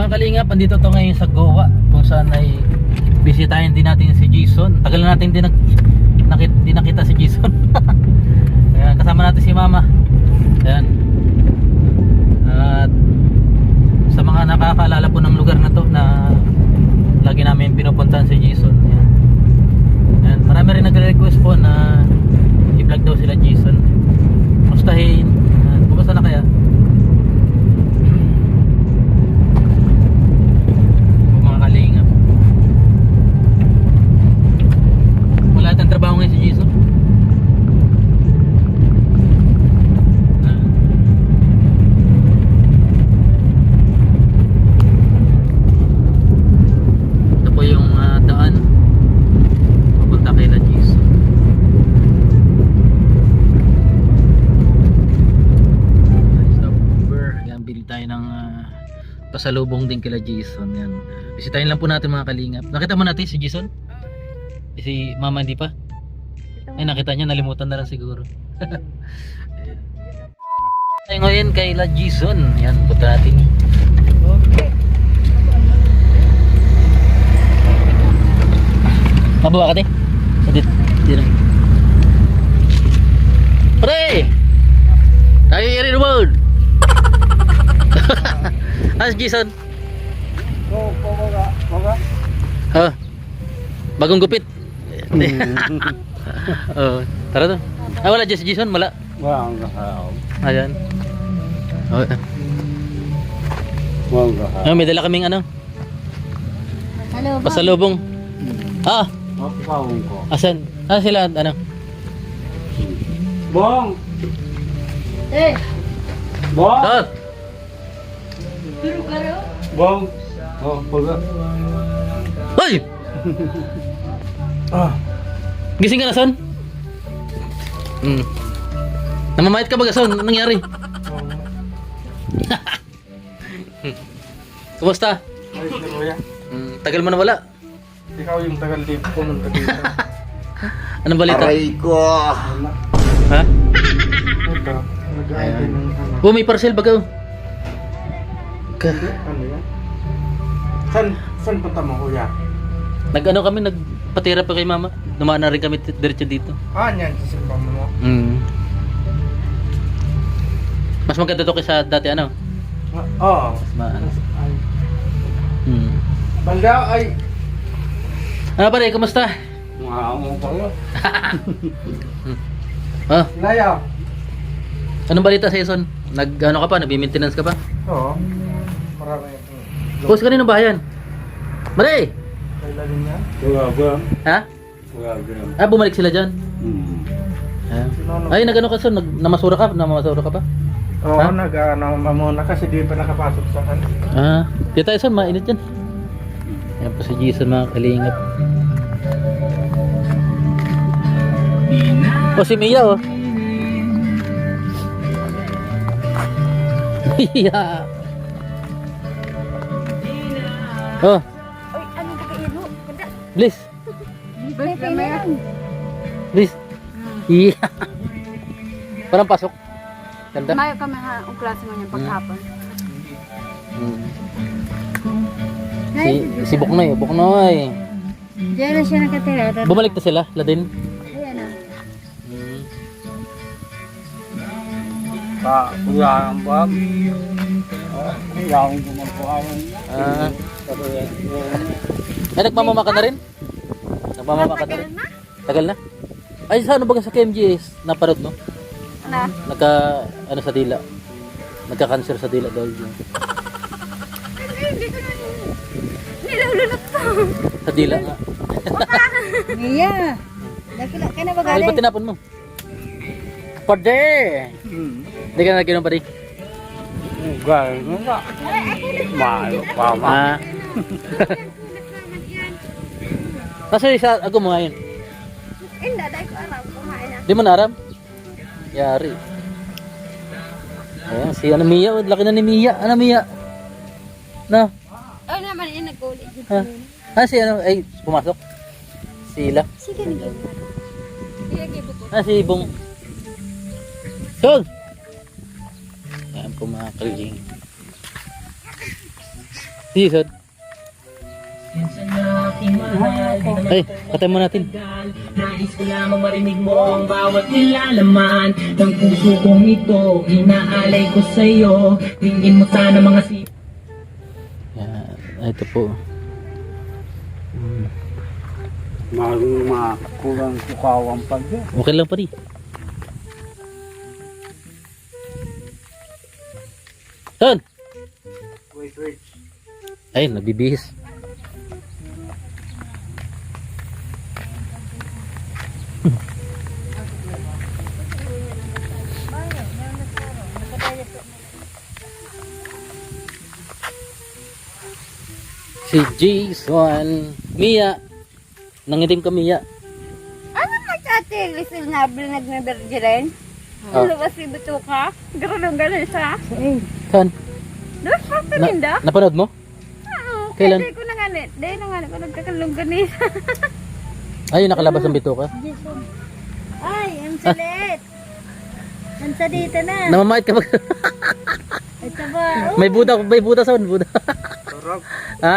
mga kalingap, andito to ngayon sa Goa, kung saan ay bisitahin din natin si Jason. Tagal na natin din nakita si Jason. Ayan, kasama natin si Mama. Ayan. At sa mga nakakaalala po ng lugar na to na lagi namin pinupuntahan si Jason. Ayan. Ayan. Marami rin nagre-request po na i-vlog daw sila Jason. Mustahin. Bukas na kaya? Kalingap. Wala tayong trabaho ngayon si Jason. Ito po yung daan papunta kay La Jason. Stop over. Ayan, bili tayo ng pasalubong din kila Jason. Yan. Bisitahin lang po natin mga kalingap. Nakita mo natin si Jason? Si Mama hindi pa? Ay, nakita niya, nalimutan na lang siguro. Ay, ngayon kay La Jason. Yan, punta natin. Okay. Mabawa ka din? Dito lang. Pre! Tayo i-rin world! How's Jason? Ha? Bagong gupit. Oh, tara to. Ah, wala si Jason, wala. Ayan. Oh. Ah, may dala kaming ano? Pasalubong. Ah. Asan? Ah, sila ano? Bong. Eh. Bong. Ah. Bong. Oh, pula. Hoy! Gising ka na, son? Namamayat ka ba, son? Anong nangyari? Kumusta? Ayos na kuya. Tagal mo na wala. Ikaw yung tagal dito pumunta dito. Anong balita? Aray ko! Ha? Ito, nag-aayos ng ano. Oh, may parcel baga. Ano yan? Saan punta mo kuya? Nag-ano kami, nagpatira pa kay Mama. Dumaan na rin kami diretso dito. Yan, sa simbahan mo. Mas maganda to kaysa dati ano? Oo. Ano? Ay. Balda ay. Ano pare, kumusta? Mga kayo. Ah, Laya. anong balita sa Jason? Nag-ano ka pa? Nag-maintenance ka pa? Oo. Marami. Post kanino bahayan? Mare! Kailan niya? Wala. Ha? Wala. Ah, bumalik sila dyan. Ay, nag-ano ka son? Namasura ka? Namasura ka ba? Oo, Ha? nag-ano muna kasi di pa nakapasok sa kan. Ah, di tayo son, mainit dyan. Ayan po si Jason mga kalingap. O si Mia oh. Mia. Oh, Oy, ano ba kayo? Ganda. Bliss. Bliss na yan. Bliss. Iya. Parang pasok. Ganda. Mayo kami ha, ang klase mo niyan paghapon. Si Buknoy, Buknoy. Diyan na siya nakatira. Bumalik na sila, Ladin. Ayan na. Kuya ang bab. Yung gumagawa. Ah. Ay, nagmamama ka na rin? Nagmamama ka na rin? Tagal na? Ay, sa ano ba sa KMGS? Naparot mo? Ano? Ano sa dila? Nagka-cancer sa dila daw yun. Nilulunok to. Sa dila nga. Iya. Dakila ka na ba Ay, ba't tinapon mo? Pwede! Hindi ka naginom pa rin? Galing nga. Malo pa ma. Ah. Kasi sa ako mo ngayon. Inda, dahil ko alam. Kumain na. Di mo naram? Yari. Ayan, si ano Mia. Laki na ni Mia. Ano Mia? No? Oh, naman yun, nag-ulit. Ha? Ah, si ano? Ay, pumasok. Sila. Sige, naging. Sige, gibo ko. Ah, si Ibong. Sol! Ayan po mga kaliging. Si Jason. Ay, patay mo natin. Nais ko lamang marinig mo ang bawat nilalaman ng puso kong ito. Inaalay ko sa'yo. Tingin mo sana mga Yan, ito po. Kulang sukawang pag yan. Okay lang pa rin. Son! Wait. Ay, nagbibihis. Si Jason. Mia. Nangitim ka, Mia. Ano mag-ate? Lisil na nag-naberge rin? Ah. Ano ba si Butuka? Gano'n siya? Saan? Doon sa paninda? Napanood mo? Oo. Kailan? Hindi ko nanganit. Dahil nanganit ko nagkakalong ganisa. Ay, nakalabas ang bituka. Ay, ang salit. Ang sa dito na. Namamait ka ba? Ito ba? May buda son, buda. Turog. Ha?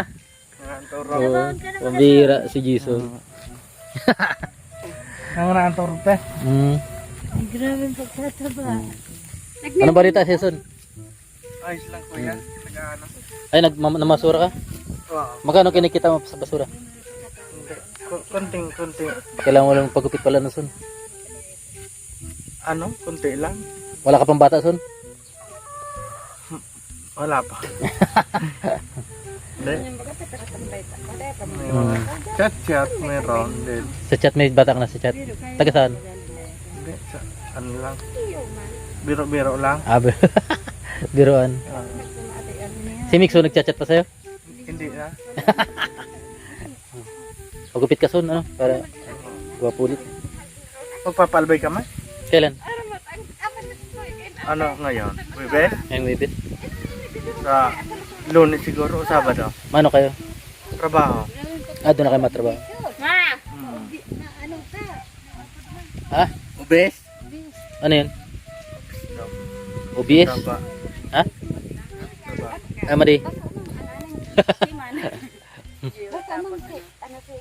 Turog. Oo, pambira si Jason. Nangaraan turog te. Ay, grabe ang pagtataba. Anong balita, Jason? Ayos lang kuya. Nag-ano. Ay, namasura ka? Oo. Magkano kinikita mo sa basura? Hindi. Konting. Kailangan mo lang pagupit pala na son. Ano? Konti lang. Wala ka pang bata son? Wala pa. Hindi. Chat meron din. Sa chat may bata ka na sa chat. Taga saan? Hindi. Ano lang. Biro-biro lang. Ah, biruan. Ah, Si Mixo nagchat-chat pa sa'yo? hindi na. Pagupit ka son, ano? Para guwapulit. Magpapalbay ka man? Kailan? Ano ngayon? Webes? Ngayong wibit. Sa Lunes siguro o Sabado? Mano kayo? Trabaho. Ah, doon na kayo matrabaho. Ma! Hmm. Ano ka? Ha? Ubes? Ano yun? OBS? Traba. Ha? Traba. Ah, mali. Basta mong si, ano si,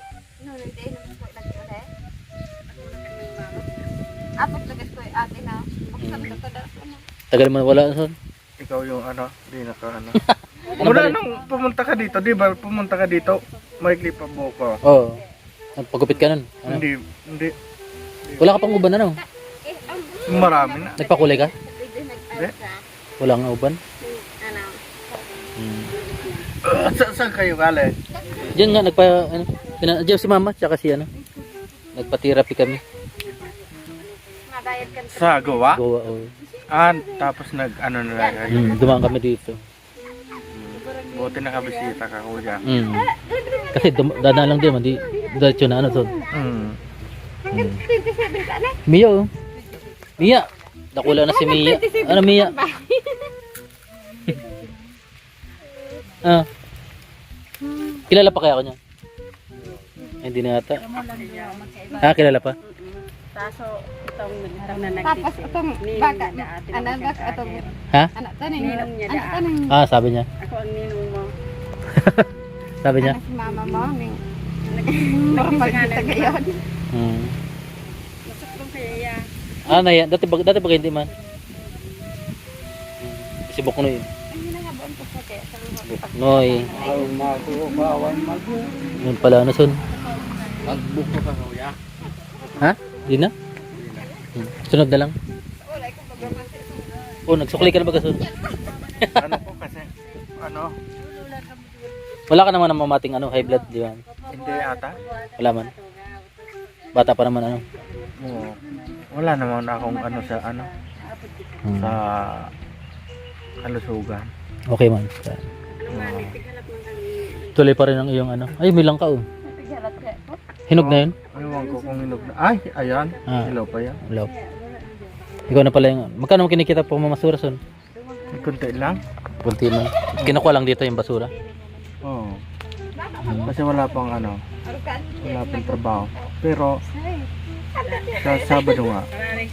nunod din naman ko lagi ulit. Apat lagas ko yung ate na. Buksan ka ka daw. Tagal mo na wala son. Ikaw yung ano, di na ka ano. Ano Mula ba- nung pumunta ka dito, di ba? Pumunta ka dito, may clip pa buko. Oo. Nagpagupit ka nun. Ano? Hindi. Wala ka pang uban ano? Marami na. Nagpakulay ka? Hindi. Wala nga uban? Ano? Saan kayo galing? Diyan nga ano, diyan si mama tsaka si ano. Nagpa-therapy kami. Mabayad ka Sa Goa? Goa oh. Tapos ano na lang kayo. Dumaan kami dito. Buti nakabisita ka kuya. Kasi dadaan lang din, hindi diretso na ano to. hanggang 27 ka na. Mia oh. Mia. Nakula na si Mia. Ano Mia? Ah. Kilala pa kaya ako niya? Ay, hindi na ata. Ah, kilala pa? Taso itong harang na Tapos nagtisi. itong baka, anak ba itong Ha? anak taning, Ninong niya anak daan. taning, Ah, sabi niya. Ako ang ninong mo. Sabi niya. anak si mama mo, ning, Nagpangalan pagkita gayon. Masuklong kaya iya. Ah, naya. Dati ba hindi man? Si Buknoy. Ay, nangabon ko sa kaya. Buknoy. Yun pala, ano son? Magbuko ka kuya. Ha? Di na? Sunod na lang. Oh, nagsukli ka na ba kasun? Ano po kasi? Ano? Wala ka naman ng mamating ano, high blood, di ba? Hindi ata? Wala man. Bata pa naman ano. Oo. Wala naman akong ano sa ano. Sa kalusugan. Okay man. Tuloy pa rin ang iyong ano. Ay, may langka oh. Hinog na yun? Ewan ko kung hinog na. Ay, ayan. Ah. Hello pa yan. Wala. Ikaw na pala yung... Magkano mo kinikita po mamasura son? Kunti lang. Kunti man. Kinukuha lang dito yung basura. Oo. Kasi wala pang ano. Wala pang trabaho. Pero sa Sabado nga.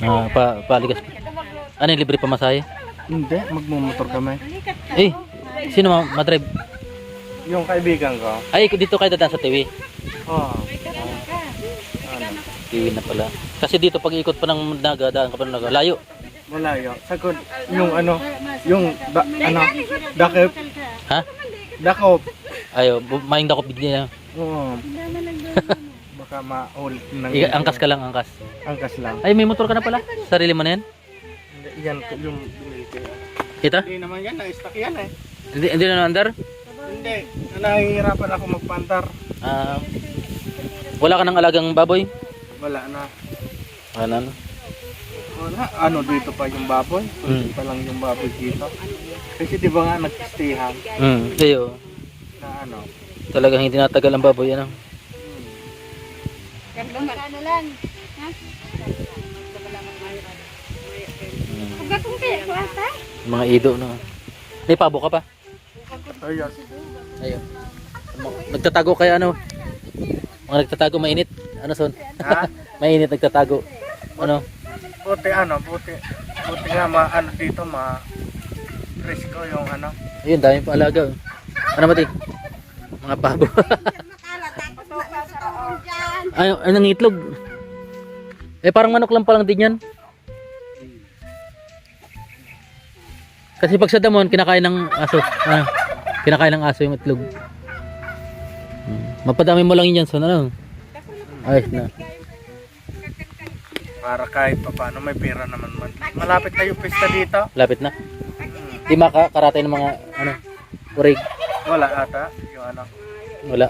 Ah, paaligas. Ano yung libre pamasahe? Hindi, magmumotor kami. Eh, sino madrive? Yung kaibigan ko. Ay, dito kayo dadaan sa TV. Oo. TV na pala. Kasi dito pag ikot pa ng Naga, daan ka pa ng Naga, layo. Malayo. Sagod, yung ano, yung, dakip, Ha? dakop. Ayo, maing dako bigyan. Oo. Baka maul ng Angkas ka lang, angkas. angkas lang. Ay, may motor ka na pala. Sarili mo na yan? Hindi, yan yung binili ko. Ito? Hindi naman yan, na-stock yan eh. Hindi na under? Hindi, nahihirapan ako magpantar. Wala ka ng alagang baboy? Wala na. Ano? Wala, ano dito pa yung baboy? Kunti pa lang yung baboy dito. Kasi di ba nga nag-stayhan Ayo. na ano? Talagang hindi natagal ang baboy, ano? Ano lang. Ha? Huwag kung kaya ko ata. Mga ido, no? May pabo ka pa? Ayun. Ayun. Nagtatago kaya ano? Mga nagtatago mainit. Ano son? Ha? Mainit nagtatago. Ano? Buti nga ano dito presko yung ano. Ayun, dami pa alaga. Oh. Ano mati? Mga pabo. Ay, nangitlog. Eh parang manok lang palang din yan. Kasi pag sa damon, kinakain ng aso. Ano? Kinakain ng aso yung itlog. Mapadami mo lang yun yan, son. Ano? Ayos na. Para kahit pa paano may pera naman man. Malapit na yung pista dito. Lapit na. Di makakarate ng mga ano, urig. Wala ata yung ano. Wala.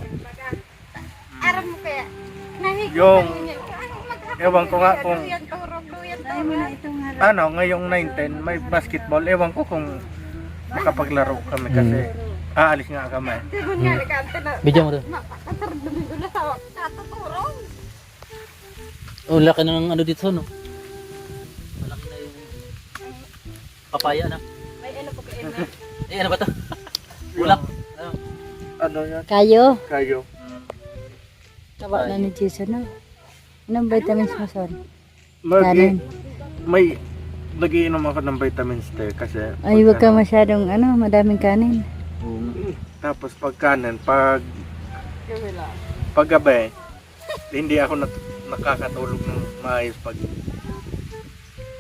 Aram mo kaya. Yung ewan ko nga kung Dahil mo na itong harap. ano ngayong 9-10 may basketball. Ewan ko kung makapaglaro kami kasi aalis nga kami. Bidyo mo to. Oh, laki na ng ano dito, no? Malaki na yung papaya na. May ano po kayo. Eh, ano ba to? Ulak. Ano? Ano yan? Kayo. Kayo. Tawa na ni Jason, no? Anong vitamins mo, son? Lagi, may nagiinom ako ng vitamins D kasi Ay, wag ka ano, masyadong, madaming kanin. tapos pag kanin, pag gabi, hindi ako nakakatulog ng maayos pag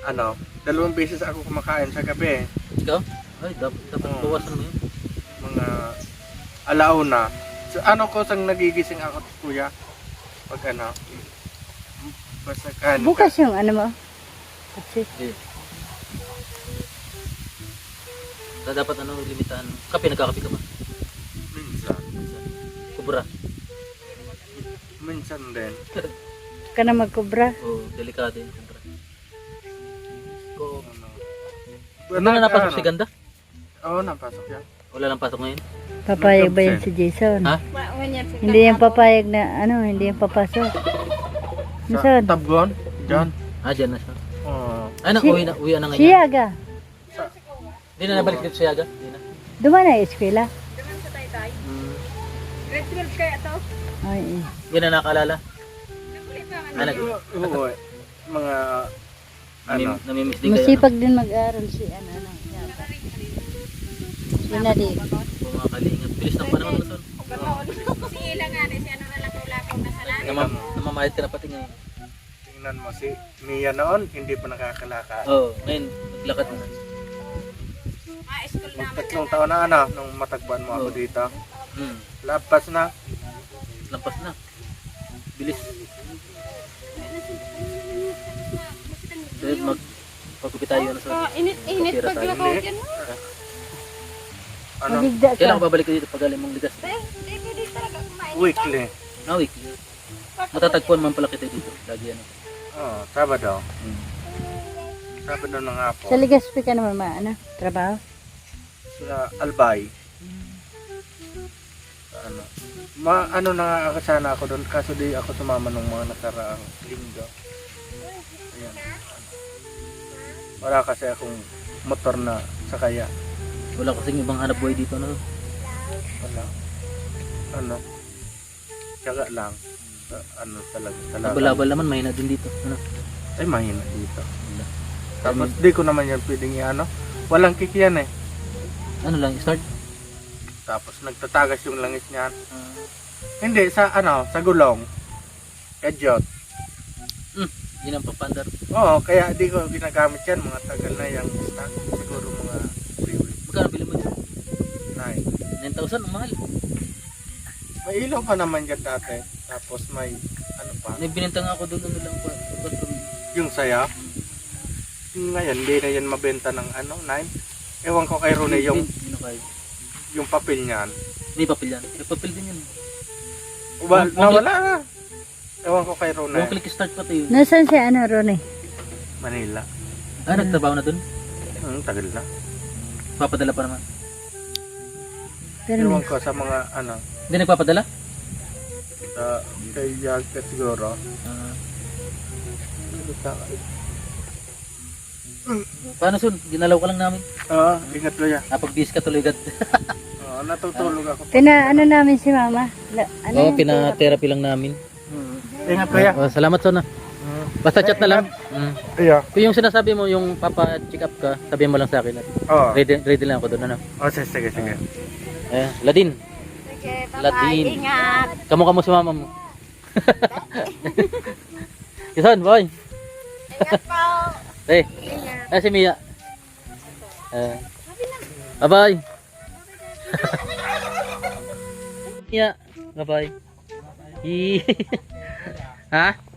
ano, 2 beses ako kumakain sa gabi. Ikaw? Ay, dapat bawasan mo yun. Mga alauna. So, ano ko sang nagigising ako, kuya? Pag ano, basta kanin. Bukas yung ano mo? Kasi, Dapat ano, limitan. Kape, nagkakape ka ba? Minsan. Kubra. Minsan din. ka na magkubra. Oh, delikado yun. Kubra. Oh. Ano? Ano na napasok si Ganda? Oo, napasok yan. Wala lang pasok ngayon? Papayag ba yan si Jason? Ha? Hindi yung papayag na, hindi yung papasok. Sa Saan? Tabgon? Diyan? Dyan na siya. Oo. Ay, uwi na ngayon. Siyaga. Hindi na nabalik dito siya, Hindi na. Duman na yung eskwela. Grade 12 kaya to. Ay, Hindi na nakaalala. Oo. Mga ano? Namimiss din kayo. masipag din mag-aaral si yata. Yun na di. Mga kalingap. Bilis ng panahon na son. Si Ila nga, si ano na lakaw-lakaw na sa langit. Namamayad ka na pati ngayon. Tingnan mo si Mia noon, hindi pa nakakalaka. Oo, ngayon, naglakad na. School naman. 3 taon na ano, nung matagpuan mo ako Oo. dito. Hmm, Lapas na. lampas na. Bilis. Dahil pagkupi tayo na sa Init Pagkira pag tayo. lakaw dyan mo. Ano? Magigda Kailan ka. ka babalik ka dito pag alam mong ligas? Hindi pwede talaga kumain. Weekly. Na week. Matatagpuan man pala kita dito. Lagi ano. Oo, Sabado. Hmm. Sabado na nga po. Sa Legazpi ka naman trabaho? Sa Albay. Ano? Ano na nga ako sana ako doon kaso di ako sumama nung mga nakaraang linggo. Ayan. Wala kasi akong motor na sakaya. Wala kasing ibang hanap buhay dito. Ano? Wala. Ano? Tiyaga lang. Ano talaga. Balabal naman, mahina din dito. Ano? Ay, mahina dito. Tapos di ko naman yan pwedeng i-ano. Walang kikiyan eh. Ano lang, start? tapos nagtatagas yung langis niyan. Hindi, sa sa gulong. Kadyot. Yun ang papandar. Oo, kaya di ko ginagamit yan, mga tagal na yung stock. Siguro mga 3 weeks. Magkano bili mo dyan? 9. 9,000, ang mahal. May ilaw pa naman dyan dati. Tapos may, ano pa, May binenta nga ako doon, ano lang pa. yung saya. Ngayon, hindi na yan mabenta ng 9. Ewan ko kay Rone yung papel niyan. May papel yan. May papel din yan. Nawala na. Ewan ko kay Rone. Yung click start pa to yun. Nasaan si ano, Ronnie? Manila. Nagtrabaho na doon? Tagal na. Papadala pa naman. Pero Ewan ko sa mga Hindi nagpapadala? sa kay Yaga siguro. Paano Sun? Ginalaw ka lang namin. Oo, ingat ko ya. Napag-bis ka tuloy agad. Oo, natutulog ako. ano namin si Mama? Ano Oo, yun? pina-therapy lang namin. Ingat ko ya. Salamat Sun. Basta chat na lang. Iya. Kung yung sinasabi mo, yung papa-check up ka, sabihin mo lang sa akin. Oo. Ready lang ako doon. Ano? Oh, sige. Ladin. Sige, Latin. bye-bye. Ingat. Kamu si mama mo. Kisan, boy. Ingat po. Eh, si Mia. Bye-bye. Mia, bye-bye. Ha?